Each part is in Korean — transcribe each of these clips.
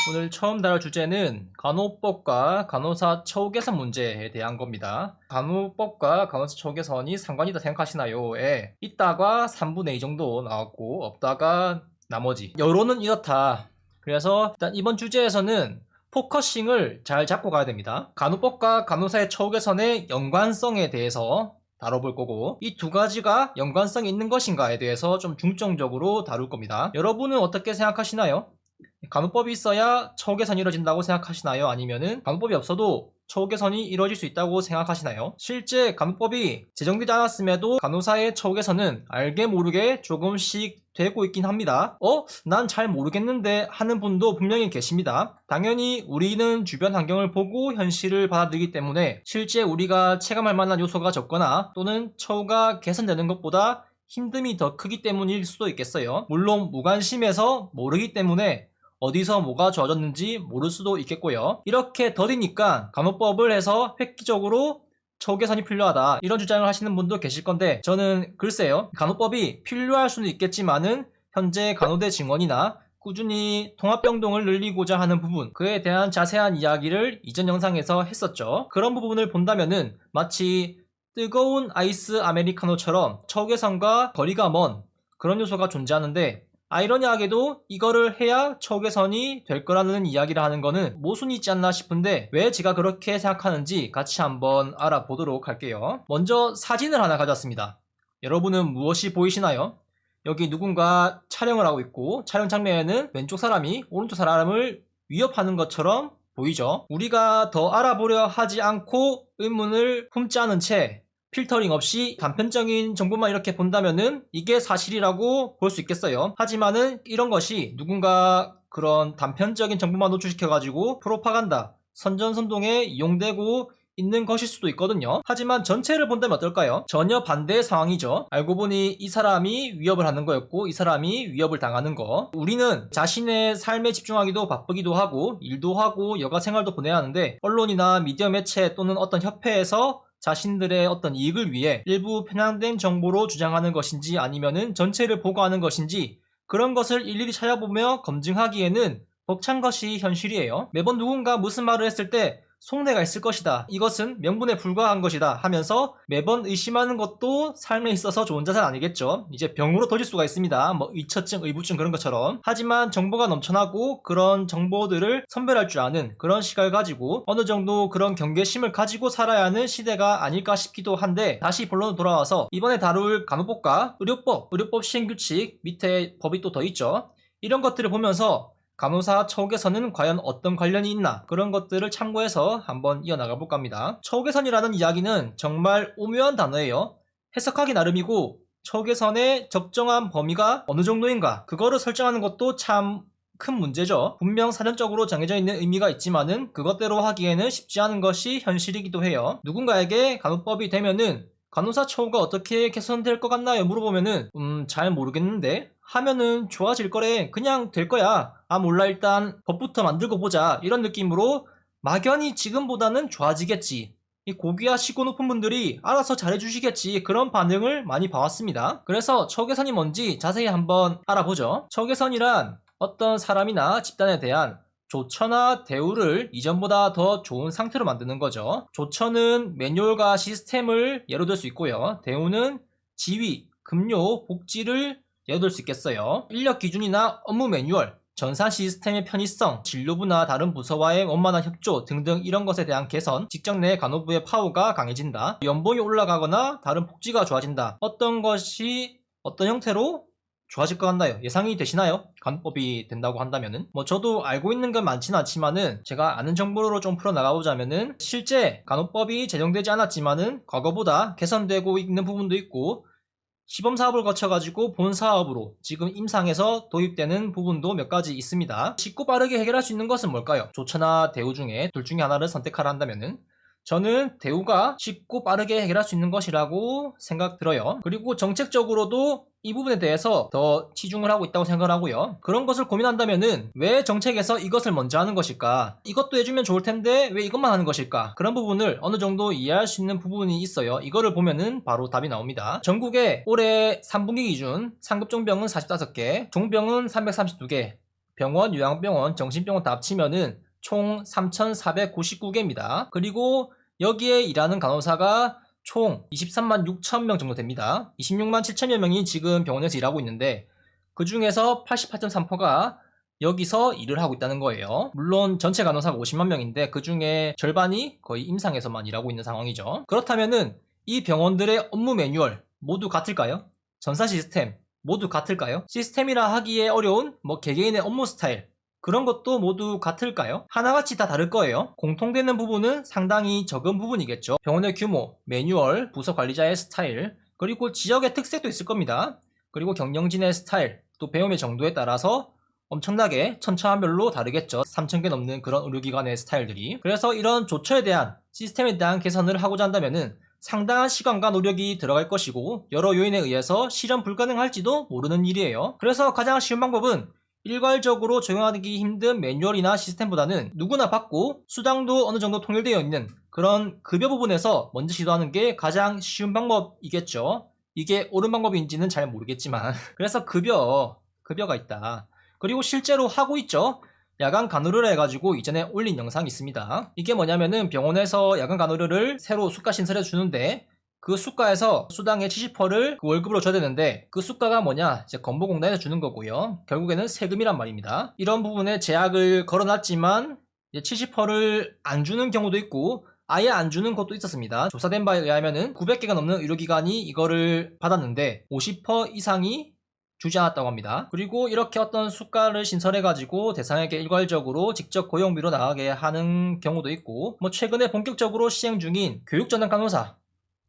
오늘 처음 다룰 주제는 간호법과 간호사 처우 개선 문제에 대한 겁니다. 간호법과 간호사 처우 개선이 상관이 있다 생각하시나요?에 있다가 3분의 2 정도 나왔고 없다가 나머지. 여론은 이렇다. 그래서 일단 이번 주제에서는 포커싱을 잘 잡고 가야 됩니다. 간호법과 간호사의 처우 개선의 연관성에 대해서 다뤄볼 거고, 이 두 가지가 연관성이 있는 것인가에 대해서 좀 중점적으로 다룰 겁니다. 여러분은 어떻게 생각하시나요? 간호법이 있어야 처우 개선이 이루어진다고 생각하시나요? 아니면은 간호법이 없어도 처우 개선이 이루어질 수 있다고 생각하시나요? 실제 간호법이 제정되지 않았음에도 간호사의 처우 개선은 알게 모르게 조금씩 되고 있긴 합니다. 난 잘 모르겠는데 하는 분도 분명히 계십니다. 당연히 우리는 주변 환경을 보고 현실을 받아들이기 때문에 실제 우리가 체감할 만한 요소가 적거나 또는 처우가 개선되는 것보다 힘듦이 더 크기 때문일 수도 있겠어요. 물론 무관심해서 모르기 때문에 어디서 뭐가 좋아졌는지 모를 수도 있겠고요. 이렇게 더디니까 간호법을 해서 획기적으로 처우 개선이 필요하다, 이런 주장을 하시는 분도 계실 건데, 저는 글쎄요, 간호법이 필요할 수는 있겠지만은 현재 간호대 증원이나 꾸준히 통합병동을 늘리고자 하는 부분, 그에 대한 자세한 이야기를 이전 영상에서 했었죠. 그런 부분을 본다면은 마치 뜨거운 아이스 아메리카노처럼 처우 개선과 거리가 먼 그런 요소가 존재하는데, 아이러니하게도 이거를 해야 처우 개선이 될 거라는 이야기를 하는 거는 모순이 있지 않나 싶은데, 왜 제가 그렇게 생각하는지 같이 한번 알아보도록 할게요. 먼저 사진을 하나 가져왔습니다. 여러분은 무엇이 보이시나요? 여기 누군가 촬영을 하고 있고, 촬영 장면에는 왼쪽 사람이 오른쪽 사람을 위협하는 것처럼 보이죠? 우리가 더 알아보려 하지 않고 의문을 품지 않은 채 필터링 없이 단편적인 정보만 이렇게 본다면은 이게 사실이라고 볼 수 있겠어요. 하지만은 이런 것이 누군가 그런 단편적인 정보만 노출시켜가지고 프로파간다, 선전선동에 이용되고 있는 것일 수도 있거든요. 하지만 전체를 본다면 어떨까요? 전혀 반대의 상황이죠. 알고 보니 이 사람이 위협을 하는 거였고 이 사람이 위협을 당하는 거. 우리는 자신의 삶에 집중하기도 바쁘기도 하고 일도 하고 여가 생활도 보내야 하는데, 언론이나 미디어 매체 또는 어떤 협회에서 자신들의 어떤 이익을 위해 일부 편향된 정보로 주장하는 것인지 아니면은 전체를 보고하는 것인지, 그런 것을 일일이 찾아보며 검증하기에는 벅찬 것이 현실이에요. 매번 누군가 무슨 말을 했을 때 속내가 있을 것이다, 이것은 명분에 불과한 것이다 하면서 매번 의심하는 것도 삶에 있어서 좋은 자세는 아니겠죠. 이제 병으로 터질 수가 있습니다. 뭐 의처증, 의부증 그런 것처럼. 하지만 정보가 넘쳐나고 그런 정보들을 선별할 줄 아는 그런 시각을 가지고 어느 정도 그런 경계심을 가지고 살아야 하는 시대가 아닐까 싶기도 한데, 다시 본론으로 돌아와서 이번에 다룰 간호법과 의료법 시행규칙 밑에 법이 또 더 있죠. 이런 것들을 보면서 간호사 처우 개선은 과연 어떤 관련이 있나, 그런 것들을 참고해서 한번 이어나가 볼까 합니다. 처우 개선이라는 이야기는 정말 오묘한 단어예요. 해석하기 나름이고, 처우 개선의 적정한 범위가 어느 정도인가, 그거를 설정하는 것도 참 큰 문제죠. 분명 사전적으로 정해져 있는 의미가 있지만은 그것대로 하기에는 쉽지 않은 것이 현실이기도 해요. 누군가에게 간호법이 되면은 간호사 처우가 어떻게 개선될 것 같나요? 물어보면은 잘 모르겠는데 하면은 좋아질 거래, 그냥 될 거야, 몰라, 일단 법부터 만들고 보자, 이런 느낌으로 막연히 지금보다는 좋아지겠지, 이 고귀하시고 높은 분들이 알아서 잘해주시겠지, 그런 반응을 많이 봐왔습니다. 그래서 처우 개선이 뭔지 자세히 한번 알아보죠. 처우 개선이란 어떤 사람이나 집단에 대한 조처나 대우를 이전보다 더 좋은 상태로 만드는 거죠. 조처는 매뉴얼과 시스템을 예로 들 수 있고요. 대우는 지위, 급료, 복지를 예로 들 수 있겠어요. 인력 기준이나 업무 매뉴얼, 전산 시스템의 편의성, 진료부나 다른 부서와의 원만한 협조 등등, 이런 것에 대한 개선, 직장 내 간호부의 파워가 강해진다. 연봉이 올라가거나 다른 복지가 좋아진다. 어떤 것이 어떤 형태로 좋아질 것 같나요? 예상이 되시나요? 간호법이 된다고 한다면은. 저도 알고 있는 건 많지는 않지만은 제가 아는 정보로 좀 풀어나가보자면은, 실제 간호법이 제정되지 않았지만은 과거보다 개선되고 있는 부분도 있고, 시범사업을 거쳐가지고 본사업으로 지금 임상에서 도입되는 부분도 몇 가지 있습니다. 쉽고 빠르게 해결할 수 있는 것은 뭘까요? 조처나 대우 중에 둘 중에 하나를 선택하라 한다면은 저는 대우가 쉽고 빠르게 해결할 수 있는 것이라고 생각 들어요. 그리고 정책적으로도 이 부분에 대해서 더 치중을 하고 있다고 생각을 하고요. 그런 것을 고민한다면은 왜 정책에서 이것을 먼저 하는 것일까? 이것도 해주면 좋을 텐데 왜 이것만 하는 것일까? 그런 부분을 어느 정도 이해할 수 있는 부분이 있어요. 이거를 보면은 바로 답이 나옵니다. 전국에 올해 3분기 기준 상급종병은 45개, 종병은 332개, 병원, 요양병원, 정신병원 다 합치면은 총 3,499개입니다. 그리고 여기에 일하는 간호사가 총 23만 6천 명 정도 됩니다. 26만 7천여 명이 지금 병원에서 일하고 있는데 그 중에서 88.3%가 여기서 일을 하고 있다는 거예요. 물론 전체 간호사가 50만 명인데 그 중에 절반이 거의 임상에서만 일하고 있는 상황이죠. 그렇다면은 이 병원들의 업무 매뉴얼 모두 같을까요? 전사 시스템 모두 같을까요? 시스템이라 하기에 어려운 개개인의 업무 스타일 그런 것도 모두 같을까요? 하나같이 다 다를 거예요. 공통되는 부분은 상당히 적은 부분이겠죠. 병원의 규모, 매뉴얼, 부서 관리자의 스타일, 그리고 지역의 특색도 있을 겁니다. 그리고 경영진의 스타일, 또 배움의 정도에 따라서 엄청나게 천차만별로 다르겠죠. 3,000개 넘는 그런 의료기관의 스타일들이. 그래서 이런 조처에 대한 시스템에 대한 개선을 하고자 한다면은 상당한 시간과 노력이 들어갈 것이고 여러 요인에 의해서 실현 불가능할지도 모르는 일이에요. 그래서 가장 쉬운 방법은 일괄적으로 적용하기 힘든 매뉴얼이나 시스템보다는 누구나 받고 수당도 어느 정도 통일되어 있는 그런 급여 부분에서 먼저 시도하는 게 가장 쉬운 방법이겠죠. 이게 옳은 방법인지는 잘 모르겠지만 그래서 급여가 있다. 그리고 실제로 하고 있죠. 야간 간호료를 해가지고 이전에 올린 영상이 있습니다. 이게 뭐냐면은 병원에서 야간 간호료를 새로 수가 신설해 주는데 그 수가에서 수당의 70%를 그 월급으로 줘야 되는데 그 수가가 뭐냐 이제 건보공단에서 주는 거고요. 결국에는 세금이란 말입니다. 이런 부분에 제약을 걸어놨지만 70%를 안 주는 경우도 있고 아예 안 주는 것도 있었습니다. 조사된 바에 의하면은 900개가 넘는 의료기관이 이거를 받았는데 50% 이상이 주지 않았다고 합니다. 그리고 이렇게 어떤 수가를 신설해가지고 대상에게 일괄적으로 직접 고용비로 나가게 하는 경우도 있고 최근에 본격적으로 시행 중인 교육전담 간호사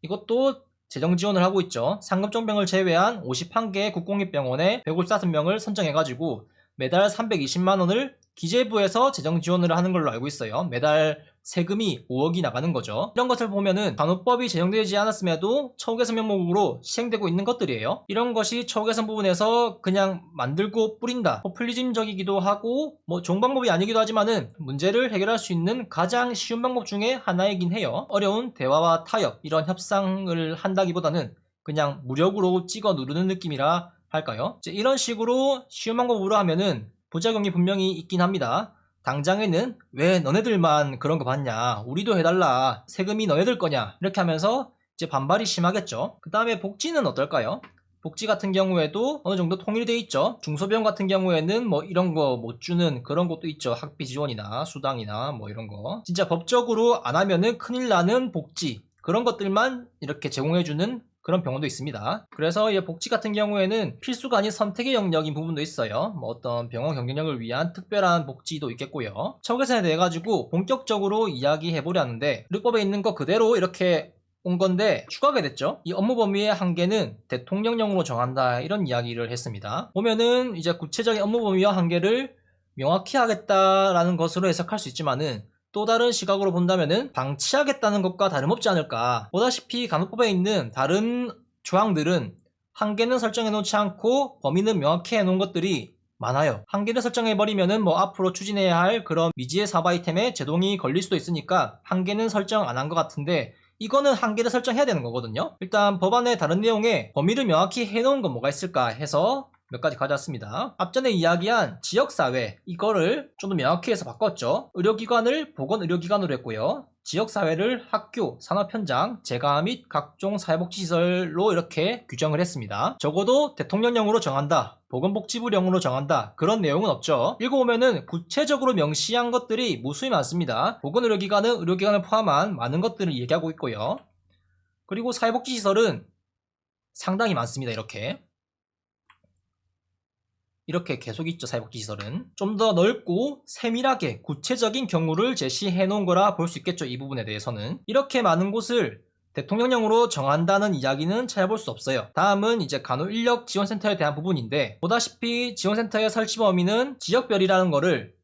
이것도 재정 지원을 하고 있죠. 상급종병을 제외한 51개의 국공립병원에 155명을 선정해가지고 매달 320만원을 기재부에서 재정 지원을 하는 걸로 알고 있어요. 매달 세금이 5억이 나가는 거죠. 이런 것을 보면은 간호법이 제정되지 않았음에도 처우개선 명목으로 시행되고 있는 것들이에요. 이런 것이 처우개선 부분에서 그냥 만들고 뿌린다. 포퓰리즘적이기도 하고 좋은 방법이 아니기도 하지만은 문제를 해결할 수 있는 가장 쉬운 방법 중에 하나이긴 해요. 어려운 대화와 타협 이런 협상을 한다기보다는 그냥 무력으로 찍어 누르는 느낌이라 할까요? 이런 식으로 쉬운 방법으로 하면은 부작용이 분명히 있긴 합니다. 당장에는 왜 너네들만 그런 거 받냐 우리도 해달라 세금이 너네들 거냐 이렇게 하면서 이제 반발이 심하겠죠. 그 다음에 복지는 어떨까요? 복지 같은 경우에도 어느 정도 통일되어 있죠. 중소병 같은 경우에는 이런 거 못 주는 그런 것도 있죠. 학비 지원이나 수당이나 이런 거 진짜 법적으로 안 하면은 큰일 나는 복지 그런 것들만 이렇게 제공해주는 그런 병원도 있습니다. 그래서 이 복지 같은 경우에는 필수가 아닌 선택의 영역인 부분도 있어요. 어떤 병원 경쟁력을 위한 특별한 복지도 있겠고요. 처우개선에 대해 가지고 본격적으로 이야기해 보려 하는데 의료법에 있는 거 그대로 이렇게 온 건데 추가가 됐죠. 이 업무 범위의 한계는 대통령령으로 정한다 이런 이야기를 했습니다. 보면은 이제 구체적인 업무 범위와 한계를 명확히 하겠다라는 것으로 해석할 수 있지만은 또 다른 시각으로 본다면은 방치하겠다는 것과 다름없지 않을까. 보다시피 간호법에 있는 다른 조항들은 한계는 설정해 놓지 않고 범위는 명확히 해놓은 것들이 많아요. 한계를 설정해버리면은 앞으로 추진해야 할 그런 미지의 사업 아이템에 제동이 걸릴 수도 있으니까 한계는 설정 안 한 것 같은데 이거는 한계를 설정해야 되는 거거든요. 일단 법안의 다른 내용에 범위를 명확히 해놓은 건 뭐가 있을까 해서 몇 가지 가져왔습니다. 앞전에 이야기한 지역사회 이거를 좀 더 명확히 해서 바꿨죠. 의료기관을 보건의료기관으로 했고요. 지역사회를 학교, 산업현장, 재가 및 각종 사회복지시설로 이렇게 규정을 했습니다. 적어도 대통령령으로 정한다. 보건복지부령으로 정한다. 그런 내용은 없죠. 읽어보면은 구체적으로 명시한 것들이 무수히 많습니다. 보건의료기관은 의료기관을 포함한 많은 것들을 얘기하고 있고요. 그리고 사회복지시설은 상당히 많습니다. 이렇게 계속 있죠. 사회복지시설은 좀 더 넓고 세밀하게 구체적인 경우를 제시해 놓은 거라 볼 수 있겠죠. 이 부분에 대해서는 이렇게 많은 곳을 대통령령으로 정한다는 이야기는 찾아볼 수 없어요. 다음은 이제 간호인력지원센터에 대한 부분인데 보다시피 지원센터의 설치 범위는 지역별이라는 거를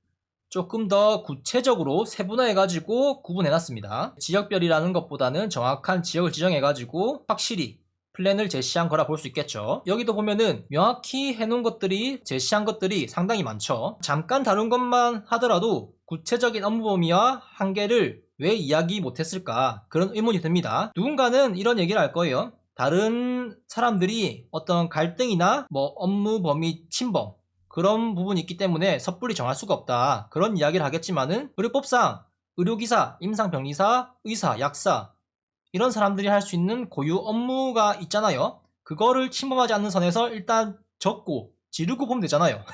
조금 더 구체적으로 세분화해가지고 구분해놨습니다. 지역별이라는 것보다는 정확한 지역을 지정해가지고 확실히 플랜을 제시한 거라 볼 수 있겠죠. 여기도 보면은 명확히 해놓은 것들이 제시한 것들이 상당히 많죠. 잠깐 다룬 것만 하더라도 구체적인 업무 범위와 한계를 왜 이야기 못했을까 그런 의문이 듭니다. 누군가는 이런 얘기를 할 거예요. 다른 사람들이 어떤 갈등이나 업무 범위 침범 그런 부분이 있기 때문에 섣불리 정할 수가 없다. 그런 이야기를 하겠지만은 의료법상 의료기사, 임상병리사, 의사, 약사 이런 사람들이 할 수 있는 고유 업무가 있잖아요. 그거를 침범하지 않는 선에서 일단 적고 지르고 보면 되잖아요.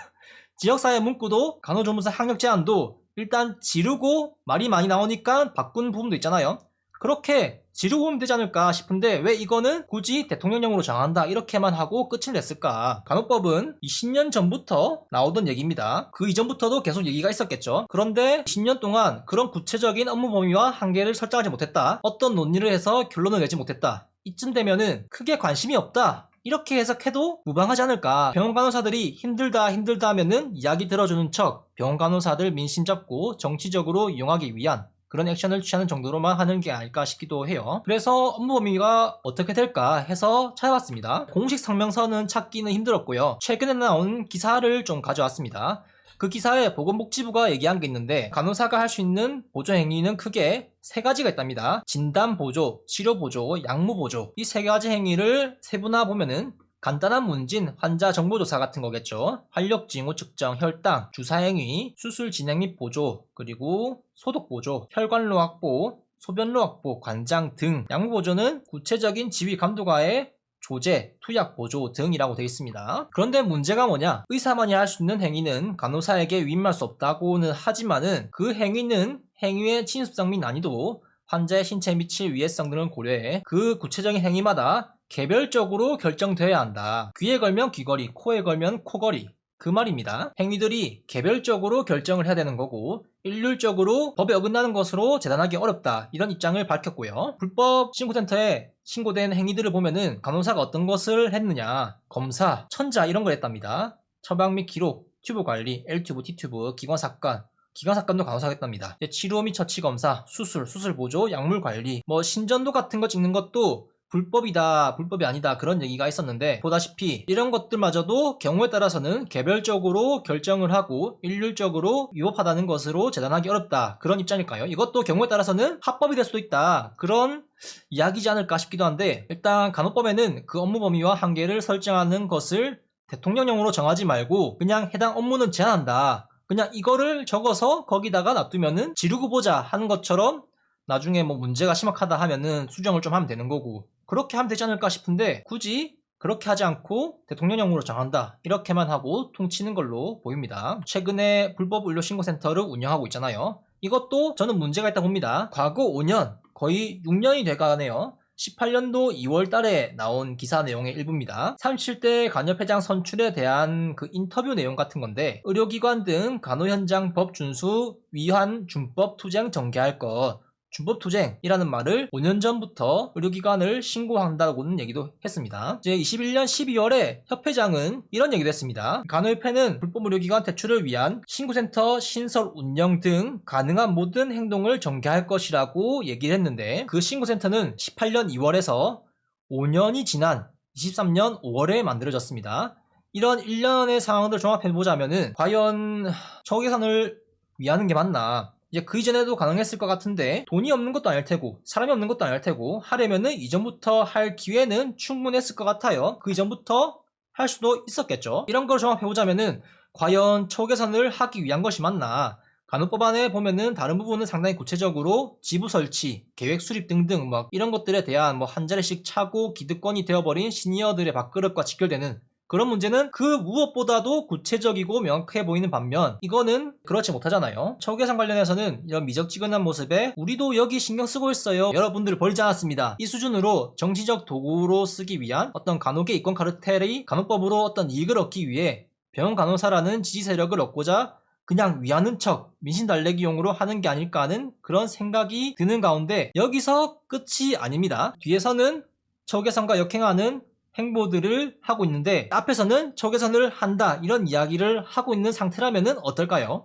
지역사회 문구도 간호조무사 학력 제한도 일단 지르고 말이 많이 나오니까 바꾼 부분도 있잖아요. 그렇게 지르고 보면 되지 않을까 싶은데 왜 이거는 굳이 대통령령으로 정한다 이렇게만 하고 끝을 냈을까? 간호법은 20년 전부터 나오던 얘기입니다. 그 이전부터도 계속 얘기가 있었겠죠. 그런데 10년 동안 그런 구체적인 업무 범위와 한계를 설정하지 못했다. 어떤 논의를 해서 결론을 내지 못했다. 이쯤 되면은 크게 관심이 없다. 이렇게 해석해도 무방하지 않을까. 병원 간호사들이 힘들다 하면은 이야기 들어주는 척 병원 간호사들 민심 잡고 정치적으로 이용하기 위한 그런 액션을 취하는 정도로만 하는 게 아닐까 싶기도 해요. 그래서 업무 범위가 어떻게 될까 해서 찾아봤습니다. 공식 성명서는 찾기는 힘들었고요. 최근에 나온 기사를 좀 가져왔습니다. 그 기사에 보건복지부가 얘기한 게 있는데 간호사가 할 수 있는 보조 행위는 크게 세 가지가 있답니다. 진단 보조, 치료 보조, 약물 보조. 이 세 가지 행위를 세분화 보면은 간단한 문진, 환자 정보조사 같은 거겠죠. 활력 징후 측정, 혈당, 주사 행위, 수술 진행 및 보조, 그리고 소독 보조, 혈관로 확보, 소변로 확보, 관장 등. 약물 보조는 구체적인 지휘 감독과의 조제, 투약 보조 등이라고 되어 있습니다. 그런데 문제가 뭐냐? 의사만이 할 수 있는 행위는 간호사에게 위임할 수 없다고는 하지만은 그 행위는 행위의 친습성 및 난이도, 환자의 신체에 미칠 위해성 등을 고려해 그 구체적인 행위마다 개별적으로 결정되어야 한다. 귀에 걸면 귀걸이, 코에 걸면 코걸이. 그 말입니다. 행위들이 개별적으로 결정을 해야 되는 거고 일률적으로 법에 어긋나는 것으로 재단하기 어렵다. 이런 입장을 밝혔고요. 불법 신고센터에 신고된 행위들을 보면은 간호사가 어떤 것을 했느냐, 검사, 천자 이런 걸 했답니다. 처방 및 기록, 튜브 관리, L튜브, T튜브, 기관사건도 간호사가 했답니다. 치료 및 처치 검사, 수술 보조, 약물 관리, 신전도 같은 거 찍는 것도 불법이다, 불법이 아니다 그런 얘기가 있었는데 보다시피 이런 것들마저도 경우에 따라서는 개별적으로 결정을 하고 일률적으로 위법하다는 것으로 재단하기 어렵다 그런 입장일까요? 이것도 경우에 따라서는 합법이 될 수도 있다 그런 이야기지 않을까 싶기도 한데 일단 간호법에는 그 업무 범위와 한계를 설정하는 것을 대통령령으로 정하지 말고 그냥 해당 업무는 제한한다. 그냥 이거를 적어서 거기다가 놔두면은 지르고 보자 하는 것처럼 나중에 문제가 심각하다 하면은 수정을 좀 하면 되는 거고 그렇게 하면 되지 않을까 싶은데 굳이 그렇게 하지 않고 대통령령으로 정한다 이렇게만 하고 통치는 걸로 보입니다. 최근에 불법 의료신고센터를 운영하고 있잖아요. 이것도 저는 문제가 있다 봅니다. 과거 5년 거의 6년이 돼가네요. 18년도 2월 달에 나온 기사 내용의 일부입니다. 37대 간협회장 선출에 대한 그 인터뷰 내용 같은 건데 의료기관 등 간호 현장 법 준수 위반 준법 투쟁 전개할 것 준법투쟁이라는 말을 5년 전부터 의료기관을 신고한다고는 얘기도 했습니다. 이제 21년 12월에 협회장은 이런 얘기도 했습니다. 간호협회는 불법 의료기관 퇴출을 위한 신고센터 신설 운영 등 가능한 모든 행동을 전개할 것이라고 얘기를 했는데 그 신고센터는 18년 2월에서 5년이 지난 23년 5월에 만들어졌습니다. 이런 1년의 상황을 종합해보자면은 과연 처우 개선을 위하는 게 맞나? 이제 그 이전에도 가능했을 것 같은데 돈이 없는 것도 아닐 테고 사람이 없는 것도 아닐 테고 하려면은 이전부터 할 기회는 충분했을 것 같아요. 그 이전부터 할 수도 있었겠죠. 이런 걸 종합해보자면은 과연 처우 개선을 하기 위한 것이 맞나? 간호법안에 보면은 다른 부분은 상당히 구체적으로 지부 설치, 계획 수립 등등 이런 것들에 대한 한 자리씩 차고 기득권이 되어버린 시니어들의 밥그릇과 직결되는 그런 문제는 그 무엇보다도 구체적이고 명확해 보이는 반면 이거는 그렇지 못하잖아요. 처우 개선 관련해서는 이런 미적지근한 모습에 우리도 여기 신경 쓰고 있어요. 여러분들 버리지 않았습니다. 이 수준으로 정치적 도구로 쓰기 위한 어떤 간호계 이권 카르텔이 간호법으로 어떤 이익을 얻기 위해 병원 간호사라는 지지 세력을 얻고자 그냥 위하는 척 민심 달래기용으로 하는 게 아닐까 하는 그런 생각이 드는 가운데 여기서 끝이 아닙니다. 뒤에서는 처우 개선과 역행하는 행보들을 하고 있는데 앞에서는 처우 개선을 한다 이런 이야기를 하고 있는 상태라면 어떨까요?